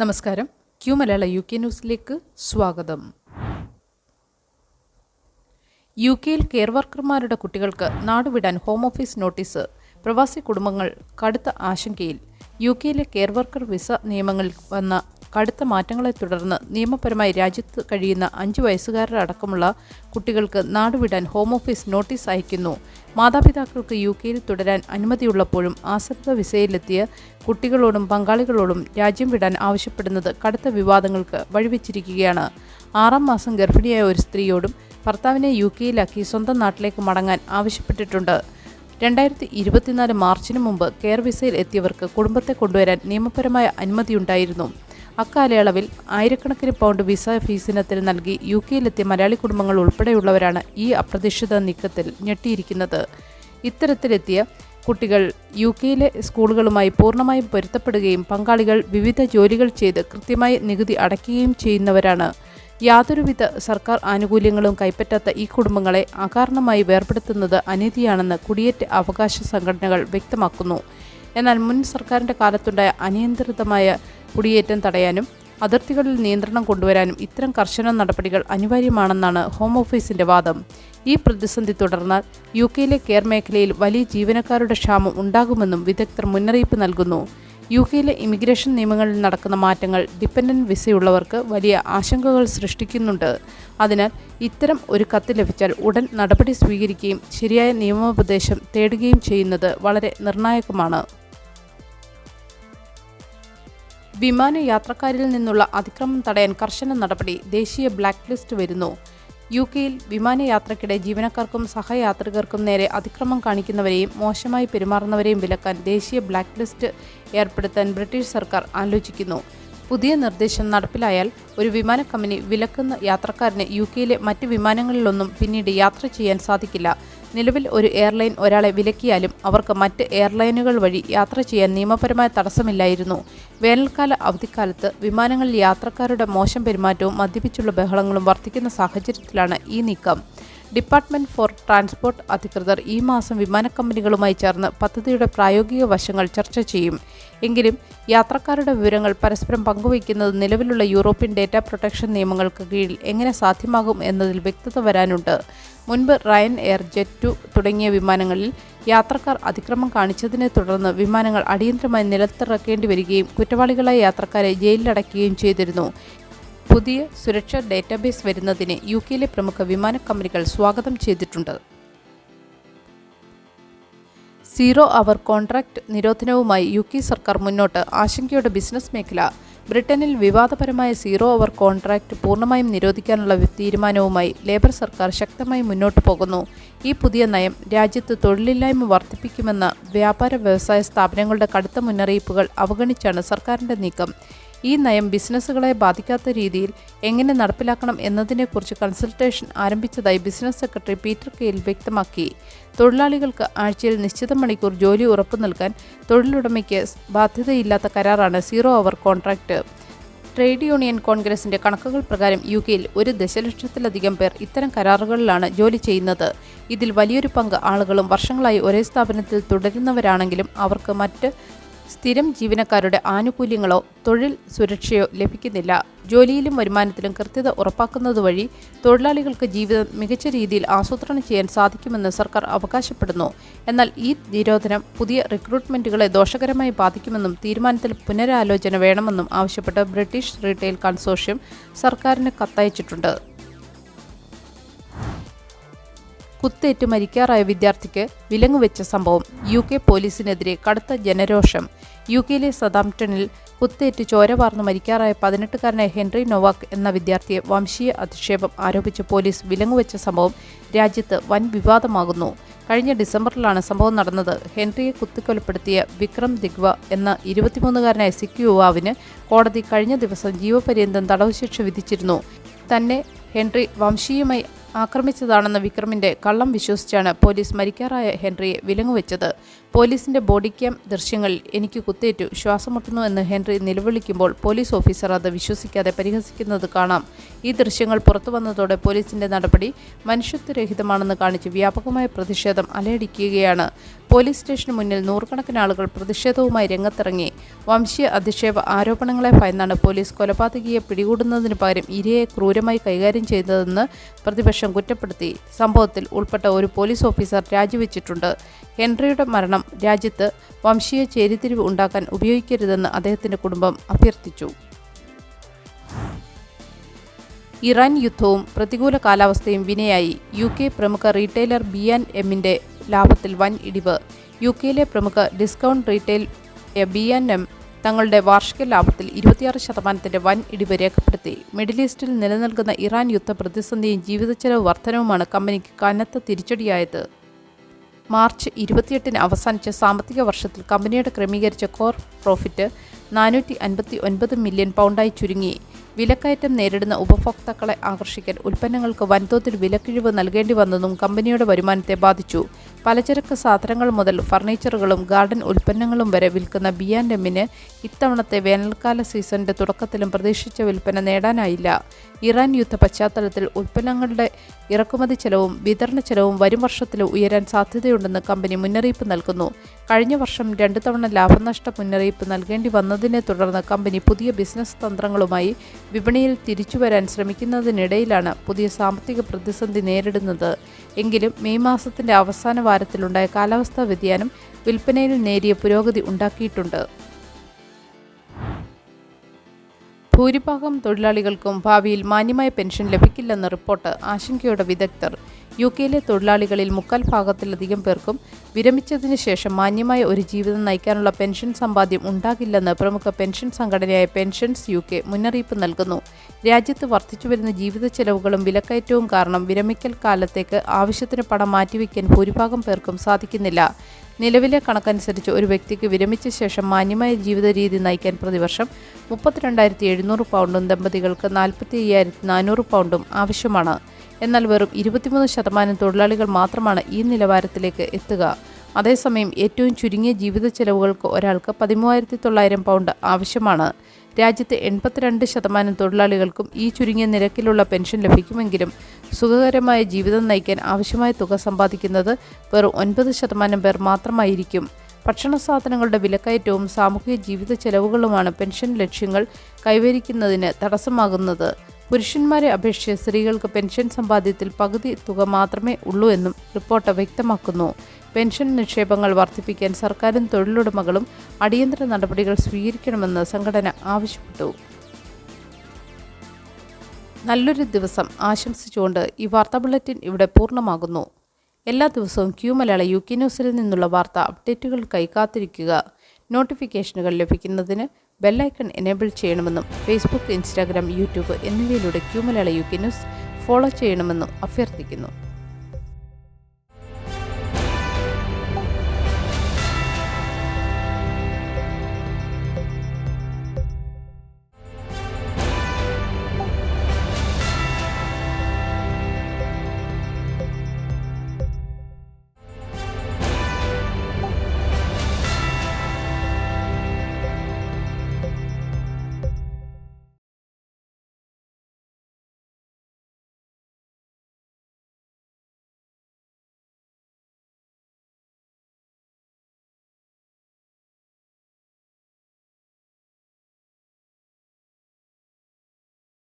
നമസ്കാരം. ക്യൂ മലയാള UK ന്യൂസിലേക്ക് സ്വാഗതം. UK-യിൽ കെയർ വർക്കർമാരുടെ കുട്ടികൾക്ക് നാടുവിടാൻ ഹോം ഓഫീസ് നോട്ടീസ്. പ്രവാസി കുടുംബങ്ങൾ കടുത്ത ആശങ്കയിൽ. UK-യിലെ കെയർ വർക്കർ വിസ നിയമങ്ങളിൽ വന്ന കടുത്ത മാറ്റങ്ങളെ തുടർന്ന് നിയമപരമായി രാജ്യത്ത് കഴിയുന്ന 5 വയസ്സുകാരടക്കമുള്ള കുട്ടികൾക്ക് നാടുവിടാൻ ഹോം ഓഫീസ് നോട്ടീസ് അയക്കുന്നു. മാതാപിതാക്കൾക്ക് UK-യിൽ തുടരാൻ അനുമതിയുള്ളപ്പോഴും ആശ്രിത വിസയിലെത്തിയ കുട്ടികളോടും പങ്കാളികളോടും രാജ്യം വിടാൻ ആവശ്യപ്പെടുന്നത് കടുത്ത വിവാദങ്ങൾക്ക് വഴിവെച്ചിരിക്കുകയാണ്. 6-ാം മാസം ഗർഭിണിയായ ഒരു സ്ത്രീയോടും ഭർത്താവിനെ UK-യിലാക്കി സ്വന്തം നാട്ടിലേക്ക് മടങ്ങാൻ ആവശ്യപ്പെട്ടിട്ടുണ്ട്. 2024 മാർച്ചിന് മുമ്പ് കെയർ വിസയിൽ എത്തിയവർക്ക് കുടുംബത്തെ കൊണ്ടുവരാൻ നിയമപരമായ അനുമതിയുണ്ടായിരുന്നു. അക്കാലയളവിൽ ആയിരക്കണക്കിന് പൗണ്ട് വിസ ഫീസിനത്തിൽ നൽകി UK-യിലെത്തിയ മലയാളി കുടുംബങ്ങൾ ഉൾപ്പെടെയുള്ളവരാണ് ഈ അപ്രതീക്ഷിത നീക്കത്തിൽ ഞെട്ടിയിരിക്കുന്നത്. ഇത്തരത്തിലെത്തിയ കുട്ടികൾ UK-യിലെ സ്കൂളുകളുമായി പൂർണ്ണമായും പൊരുത്തപ്പെടുകയും പങ്കാളികൾ വിവിധ ജോലികൾ ചെയ്ത് കൃത്യമായി നികുതി അടയ്ക്കുകയും ചെയ്യുന്നവരാണ്. യാതൊരുവിധ സർക്കാർ ആനുകൂല്യങ്ങളും കൈപ്പറ്റാത്ത ഈ കുടുംബങ്ങളെ അകാരണമായി വേർപെടുത്തുന്നത് അനീതിയാണെന്ന് കുടിയേറ്റ അവകാശ സംഘടനകൾ വ്യക്തമാക്കുന്നു. എന്നാൽ മുൻ സർക്കാരിൻ്റെ കാലത്തുണ്ടായ അനിയന്ത്രിതമായ കുടിയേറ്റം തടയാനും അതിർത്തികളിൽ നിയന്ത്രണം കൊണ്ടുവരാനും ഇത്തരം കർശന നടപടികൾ അനിവാര്യമാണെന്നാണ് ഹോം ഓഫീസിൻ്റെ വാദം. ഈ പ്രതിസന്ധി തുടർന്നാൽ UK-യിലെ കെയർ മേഖലയിൽ വലിയ ജീവനക്കാരുടെ ക്ഷാമം ഉണ്ടാകുമെന്നും വിദഗ്ധർ മുന്നറിയിപ്പ് നൽകുന്നു. UK-യിലെ ഇമിഗ്രേഷൻ നിയമങ്ങളിൽ നടക്കുന്ന മാറ്റങ്ങൾ ഡിപ്പെൻഡന്റ് വിസയുള്ളവർക്ക് വലിയ ആശങ്കകൾ സൃഷ്ടിക്കുന്നുണ്ട്. അതിനാൽ ഇത്തരം ഒരു കത്ത് ലഭിച്ചാൽ ഉടൻ നടപടി സ്വീകരിക്കുകയും ശരിയായ നിയമോപദേശം തേടുകയും ചെയ്യുന്നത് വളരെ നിർണായകമാണ്. വിമാന യാത്രക്കാരിൽ നിന്നുള്ള അതിക്രമം തടയാൻ കർശന നടപടി. ദേശീയ ബ്ലാക്ക് ലിസ്റ്റ് വരുന്നു. UK-യിൽ വിമാനയാത്രയ്ക്കിടെ ജീവനക്കാർക്കും സഹയാത്രികർക്കും നേരെ അതിക്രമം കാണിക്കുന്നവരെയും മോശമായി പെരുമാറുന്നവരെയും വിലക്കാൻ ദേശീയ ബ്ലാക്ക് ലിസ്റ്റ് ഏർപ്പെടുത്താൻ ബ്രിട്ടീഷ് സർക്കാർ ആലോചിക്കുന്നു. പുതിയ നിർദ്ദേശം നടപ്പിലായാൽ ഒരു വിമാന കമ്പനി വിലക്കുന്ന യാത്രക്കാരന് UK-യിലെ മറ്റ് വിമാനങ്ങളിലൊന്നും പിന്നീട് യാത്ര ചെയ്യാൻ സാധിക്കില്ല. നിലവിൽ ഒരു എയർലൈൻ ഒരാളെ വിലക്കിയാലും അവർക്ക് മറ്റ് എയർലൈനുകൾ വഴി യാത്ര ചെയ്യാൻ നിയമപരമായ തടസ്സമില്ലായിരുന്നു. വേനൽക്കാല അവധിക്കാലത്ത് വിമാനങ്ങളിൽ യാത്രക്കാരുടെ മോശം പെരുമാറ്റവും മദ്യപിച്ചുള്ള ബഹളങ്ങളും വർദ്ധിക്കുന്ന സാഹചര്യത്തിലാണ് ഈ നീക്കം. ഡിപ്പാർട്ട്മെന്റ് ഫോർ ട്രാൻസ്പോർട്ട് അധികൃതർ ഈ മാസം വിമാനക്കമ്പനികളുമായി ചേർന്ന് പദ്ധതിയുടെ പ്രായോഗിക വശങ്ങൾ ചർച്ച ചെയ്യും. എങ്കിലും യാത്രക്കാരുടെ വിവരങ്ങൾ പരസ്പരം പങ്കുവയ്ക്കുന്നത് നിലവിലുള്ള യൂറോപ്യൻ ഡേറ്റ പ്രൊട്ടക്ഷൻ നിയമങ്ങൾക്ക് കീഴിൽ എങ്ങനെ സാധ്യമാകും എന്നതിൽ വ്യക്തത വരാനുണ്ട്. മുൻപ് റയൻ എയർ, ജെറ്റ് തുടങ്ങിയ വിമാനങ്ങളിൽ യാത്രക്കാർ അതിക്രമം കാണിച്ചതിനെ തുടർന്ന് വിമാനങ്ങൾ അടിയന്തരമായി നിലത്തിറക്കേണ്ടി വരികയും കുറ്റവാളികളായ യാത്രക്കാരെ ജയിലിലടയ്ക്കുകയും ചെയ്തിരുന്നു. പുതിയ സുരക്ഷാ ഡേറ്റാബേസ് വരുന്നതിനെ UK-യിലെ പ്രമുഖ വിമാന കമ്പനികൾ സ്വാഗതം ചെയ്തിട്ടുണ്ട്. 0 അവർ കോൺട്രാക്ട് നിരോധനവുമായി UK സർക്കാർ മുന്നോട്ട്. ആശങ്കയോടെ ബിസിനസ് മേഖല. ബ്രിട്ടനിൽ വിവാദപരമായ 0 അവർ കോൺട്രാക്ട് പൂർണ്ണമായും നിരോധിക്കാനുള്ള തീരുമാനവുമായി ലേബർ സർക്കാർ ശക്തമായി മുന്നോട്ട് പോകുന്നു. ഈ പുതിയ നയം രാജ്യത്ത് തൊഴിലില്ലായ്മ വർദ്ധിപ്പിക്കുമെന്ന വ്യാപാര വ്യവസായ സ്ഥാപനങ്ങളുടെ കടുത്ത മുന്നറിയിപ്പുകൾ അവഗണിച്ചാണ് സർക്കാരിൻ്റെ നീക്കം. ഈ നയം ബിസിനസ്സുകളെ ബാധിക്കാത്ത രീതിയിൽ എങ്ങനെ നടപ്പിലാക്കണം എന്നതിനെക്കുറിച്ച് കൺസൾട്ടേഷൻ ആരംഭിച്ചതായി ബിസിനസ് സെക്രട്ടറി പീറ്റർ കെയിൽ വ്യക്തമാക്കി. തൊഴിലാളികൾക്ക് ആഴ്ചയിൽ നിശ്ചിത മണിക്കൂർ ജോലി ഉറപ്പു നൽകാൻ തൊഴിലുടമയ്ക്ക് ബാധ്യതയില്ലാത്ത കരാറാണ് 0 അവർ കോൺട്രാക്ട്. ട്രേഡ് യൂണിയൻ കോൺഗ്രസിൻ്റെ കണക്കുകൾ പ്രകാരം UK-യിൽ 1 ദശലക്ഷത്തിലധികം പേർ ഇത്തരം കരാറുകളിലാണ് ജോലി ചെയ്യുന്നത്. ഇതിൽ വലിയൊരു പങ്ക് ആളുകളും വർഷങ്ങളായി ഒരേ സ്ഥാപനത്തിൽ തുടരുന്നവരാണെങ്കിലും അവർക്ക് മറ്റ് സ്ഥിരം ജീവനക്കാരുടെ ആനുകൂല്യങ്ങളോ തൊഴിൽ സുരക്ഷയോ ലഭിക്കുന്നില്ല. ജോലിയിലും വരുമാനത്തിലും കൃത്യത ഉറപ്പാക്കുന്നതുവഴി തൊഴിലാളികൾക്ക് ജീവിതം മികച്ച രീതിയിൽ ആസൂത്രണം ചെയ്യാൻ സാധിക്കുമെന്ന് സർക്കാർ അവകാശപ്പെടുന്നു. എന്നാൽ ഈ നിരോധനം പുതിയ റിക്രൂട്ട്മെന്റുകളെ ദോഷകരമായി ബാധിക്കുമെന്നും തീരുമാനത്തിൽ പുനരാലോചന വേണമെന്നും ആവശ്യപ്പെട്ട് ബ്രിട്ടീഷ് റീറ്റെയിൽ കൺസോർഷ്യം സർക്കാരിന് കത്തയച്ചിട്ടുണ്ട്. കുത്തേറ്റ് മരിക്കാറായ വിദ്യാർത്ഥിക്ക് വിലങ്ങുവെച്ച സംഭവം. UK പോലീസിനെതിരെ കടുത്ത ജനരോഷം. UK-യിലെ സതാംപ്ടണിൽ കുത്തേറ്റ് ചോര വാർന്ന് മരിക്കാറായ 18-കാരനായ ഹെൻറി നോവാക്ക് എന്ന വിദ്യാർത്ഥിയെ വംശീയ അധിക്ഷേപം ആരോപിച്ച് പോലീസ് വിലങ്ങുവെച്ച സംഭവം രാജ്യത്ത് വൻ വിവാദമാകുന്നു. കഴിഞ്ഞ ഡിസംബറിലാണ് സംഭവം നടന്നത്. ഹെൻറിയെ കുത്തിക്കൊലപ്പെടുത്തിയ വിക്രം ദിഗ്വ എന്ന 23-കാരനായ സിഖ് യുവാവിന് കോടതി കഴിഞ്ഞ ദിവസം ജീവപര്യന്തം തടവ് ശിക്ഷ വിധിച്ചിരുന്നു. തന്നെ ഹെൻറി വംശീയമായി ആക്രമിച്ചതാണെന്ന വിക്രമിന്റെ കള്ളം വിശ്വസിച്ചാണ് പോലീസ് മരിക്കാറായ ഹെൻറിയെ വിലങ്ങുവെച്ചത്. പോലീസിന്റെ ബോഡി ക്യാം ദൃശ്യങ്ങളിൽ എനിക്ക് കുത്തേറ്റു, ശ്വാസമുട്ടുന്നു എന്ന് ഹെൻറി നിലവിളിക്കുമ്പോൾ പോലീസ് ഓഫീസർ അത് വിശ്വസിക്കാതെ പരിഹസിക്കുന്നത് കാണാം. ഈ ദൃശ്യങ്ങൾ പുറത്തുവന്നതോടെ പോലീസിന്റെ നടപടി മനുഷ്യത്വരഹിതമാണെന്ന് കാണിച്ച് വ്യാപകമായ പ്രതിഷേധം അലയടിക്കുകയാണ്. പോലീസ് സ്റ്റേഷന് മുന്നിൽ നൂറുകണക്കിന് ആളുകൾ പ്രതിഷേധവുമായി രംഗത്തിറങ്ങി. വംശീയ അധിക്ഷേപ ആരോപണങ്ങളെ ഭയന്നാണ് പോലീസ് കൊലപാതകിയെ പിടികൂടുന്നതിന് പകരം ഇരയെ ക്രൂരമായി കൈകാര്യം ചെയ്തതെന്ന് പ്രതിപക്ഷം കുറ്റപ്പെടുത്തി. സംഭവത്തിൽ ഉൾപ്പെട്ട ഒരു പോലീസ് ഓഫീസർ രാജിവെച്ചിട്ടുണ്ട്. ഹെൻറിയുടെ മരണം രാജ്യത്ത് വംശീയ ചേരിതിരിവ് ഉണ്ടാക്കാൻ ഉപയോഗിക്കരുതെന്ന് അദ്ദേഹത്തിന്റെ കുടുംബം അഭ്യർത്ഥിച്ചു. ഇറാൻ യുദ്ധവും പ്രതികൂല കാലാവസ്ഥയും വിനയായി. UK പ്രമുഖ റീറ്റെയിലർ B&Mന്റെ ലാഭത്തിൽ വൻ ഇടിവ്. UKയിലെ പ്രമുഖ ഡിസ്കൗണ്ട് റീറ്റെയിൽ B&M തങ്ങളുടെ വാർഷിക ലാഭത്തിൽ 26% വൻ ഇടിവ് രേഖപ്പെടുത്തി. മിഡിൽ ഈസ്റ്റിൽ നിലനിൽക്കുന്ന ഇറാൻ യുദ്ധ പ്രതിസന്ധിയും ജീവിതച്ചെലവ് വർധനവുമാണ് കമ്പനിക്ക് കനത്ത തിരിച്ചടിയായത്. മാർച്ച് 28 അവസാനിച്ച സാമ്പത്തിക വർഷത്തിൽ കമ്പനിയുടെ ക്രമീകരിച്ച കോർ പ്രോഫിറ്റ് 459 മില്യൺ പൗണ്ടായി ചുരുങ്ങി. വിലക്കയറ്റം നേരിടുന്ന ഉപഭോക്താക്കളെ ആകർഷിക്കാൻ ഉൽപ്പന്നങ്ങൾക്ക് വൻതോതിൽ വിലക്കിഴിവ് നൽകേണ്ടി വന്നതും കമ്പനിയുടെ വരുമാനത്തെ ബാധിച്ചു. പലചരക്ക് സാധനങ്ങൾ മുതൽ ഫർണിച്ചറുകളും ഗാർഡൻ ഉൽപ്പന്നങ്ങളും വരെ വിൽക്കുന്ന B&Mന് ഇത്തവണത്തെ വേനൽക്കാല സീസണിന്റെ തുടക്കത്തിലും പ്രതീക്ഷിച്ച വിൽപ്പന നേടാനായില്ല. ഇറാൻ യുദ്ധ പശ്ചാത്തലത്തിൽ ഉൽപ്പന്നങ്ങളുടെ ഇറക്കുമതി ചെലവും വിതരണ ചെലവും വരും വർഷത്തിലും ഉയരാൻ സാധ്യതയുണ്ടെന്ന് കമ്പനി മുന്നറിയിപ്പ് നൽകുന്നു. കഴിഞ്ഞ വർഷം 2 തവണ ലാഭനഷ്ട മുന്നറിയിപ്പ് നൽകേണ്ടി വന്നതിനെ തുടർന്ന് കമ്പനി പുതിയ ബിസിനസ് തന്ത്രങ്ങളുമായി വിപണിയിൽ തിരിച്ചുവരാൻ ശ്രമിക്കുന്നതിനിടയിലാണ് പുതിയ സാമ്പത്തിക പ്രതിസന്ധി നേരിടുന്നത്. എങ്കിലും മെയ് മാസത്തിന്റെ അവസാന വാരത്തിലുണ്ടായ കാലാവസ്ഥാ വ്യതിയാനം വിൽപ്പനയിൽ നേരിയ പുരോഗതി ഉണ്ടാക്കിയിട്ടുണ്ട്. ഭൂരിഭാഗം തൊഴിലാളികൾക്കും ഭാവിയിൽ മാന്യമായ പെൻഷൻ ലഭിക്കില്ലെന്ന് റിപ്പോർട്ട്. ആശങ്കയോടെ വിദഗ്ധർ. UKയിലെ തൊഴിലാളികളിൽ 3/4 പേർക്കും വിരമിച്ചതിന് ശേഷം മാന്യമായ ഒരു ജീവിതം നയിക്കാനുള്ള പെൻഷൻ സമ്പാദ്യം ഉണ്ടാകില്ലെന്ന് പ്രമുഖ പെൻഷൻ സംഘടനയായ പെൻഷൻസ് UK മുന്നറിയിപ്പ് നൽകുന്നു. രാജ്യത്ത് വർദ്ധിച്ചുവരുന്ന ജീവിത ചെലവുകളും വിലക്കയറ്റവും കാരണം വിരമിക്കൽ കാലത്തേക്ക് ആവശ്യത്തിന് പണം മാറ്റിവെക്കാൻ ഭൂരിഭാഗം പേർക്കും സാധിക്കുന്നില്ല. നിലവിലെ കണക്കനുസരിച്ച് ഒരു വ്യക്തിക്ക് വിരമിച്ച ശേഷം മാന്യമായ ജീവിത രീതി നയിക്കാൻ പ്രതിവർഷം 32,700 പൗണ്ടും ദമ്പതികൾക്ക് 45,400 പൗണ്ടും ആവശ്യമാണ്. എന്നാൽ വെറും 23% തൊഴിലാളികൾ മാത്രമാണ് ഈ നിലവാരത്തിലേക്ക് എത്തുക. അതേസമയം ഏറ്റവും ചുരുങ്ങിയ ജീവിത ചെലവുകൾക്ക് ഒരാൾക്ക് 13,900 പൗണ്ട് ആവശ്യമാണ്. രാജ്യത്തെ 82% തൊഴിലാളികൾക്കും ഈ ചുരുങ്ങിയ നിരക്കിലുള്ള പെൻഷൻ ലഭിക്കുമെങ്കിലും സുഖകരമായ ജീവിതം നയിക്കാൻ ആവശ്യമായ തുക സമ്പാദിക്കുന്നത് വെറും 9% പേർ മാത്രമായിരിക്കും. ഭക്ഷണ സാധനങ്ങളുടെ വിലക്കയറ്റവും സാമൂഹിക ജീവിത ചെലവുകളുമാണ് പെൻഷൻ ലക്ഷ്യങ്ങൾ കൈവരിക്കുന്നതിന് തടസ്സമാകുന്നത്. പുരുഷന്മാരെ അപേക്ഷിച്ച് സ്ത്രീകൾക്ക് പെൻഷൻ സമ്പാദ്യത്തിൽ പകുതി തുക മാത്രമേ ഉള്ളൂ എന്നും റിപ്പോർട്ട് വ്യക്തമാക്കുന്നു. പെൻഷൻ നിക്ഷേപങ്ങൾ വർദ്ധിപ്പിക്കാൻ സർക്കാരും തൊഴിലുടമകളും അടിയന്തര നടപടികൾ സ്വീകരിക്കണമെന്ന് സംഘടന ആവശ്യപ്പെട്ടു. നല്ലൊരു ദിവസം ആശംസിച്ചുകൊണ്ട് ഈ വാർത്താ ബുള്ളറ്റിൻ ഇവിടെ പൂർണ്ണമാകുന്നു. എല്ലാ ദിവസവും Q മലയാള UK ന്യൂസിൽ നിന്നുള്ള വാർത്താ അപ്ഡേറ്റുകൾക്കായി കാത്തിരിക്കുക. നോട്ടിഫിക്കേഷനുകൾ ലഭിക്കുന്നതിന് ബെല്ലൈക്കൺ എനേബിൾ ചെയ്യണമെന്നും ഫേസ്ബുക്ക്, ഇൻസ്റ്റാഗ്രാം, യൂട്യൂബ് എന്നിവയിലൂടെ Q മലയാള UK ന്യൂസ് ഫോളോ ചെയ്യണമെന്നും അഭ്യർത്ഥിക്കുന്നു.